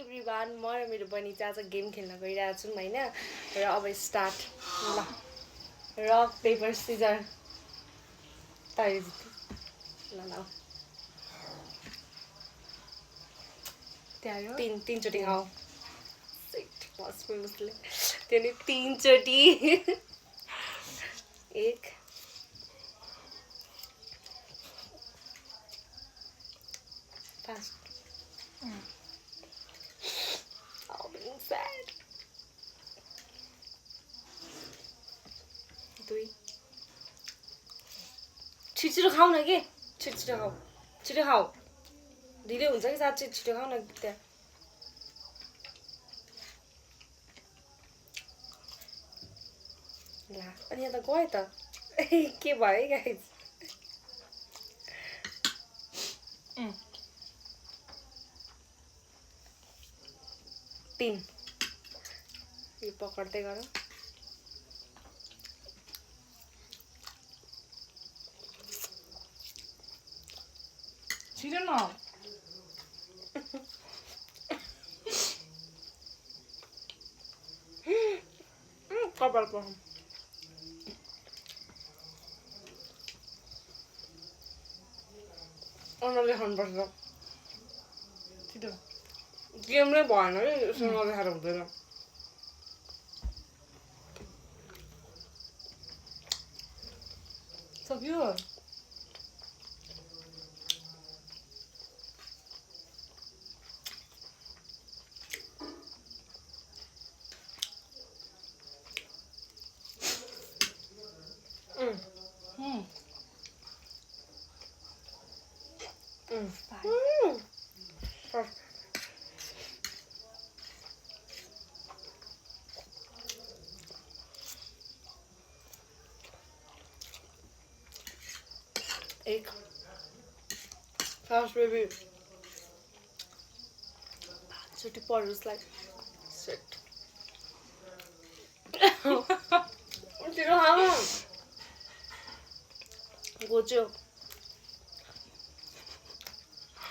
Everyone म र मेरो बहिनी चाहिँ आज गेम खेल्न गइरहेको छौँ होइन र अब स्टार्ट ल रक पेपर सिजर तैँले जित्यो ल ल तीनचोटि खाऊ उसले त्यो नि तीनचोटि एक फास्ट sad. 2 छिटो खाऊ न के छिटो खाऊ ढिलै हुन्छ कि साँच्चै छिटो खाऊ न त्यहाँ ला अनि यहाँ त गयो त के भयो है गाइस तीन यो पकड्दै गर छिटो न कपाल पखाउ उनीहरूले खानुपर्छ छिटो गेमले भएन है यसो नदेखाएर हुँदैन सक्यो एक फास्ट बेबी पाँचचोटि पढोस् सेट छिटो खाऊ गोच्यो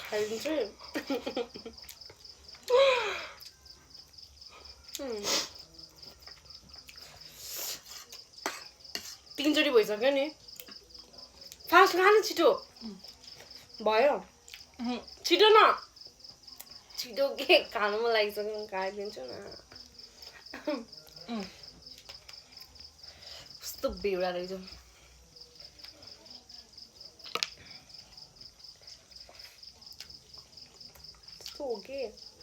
खाइदिन्छु तीनचोटि भइसक्यो नि फास्ट खा न छिटो भयो छिटो न छिटो के खानु मन लागिसक्यो खाइदिन्छु न कस्तो बेउरा रहेछ त्यस्तो हो के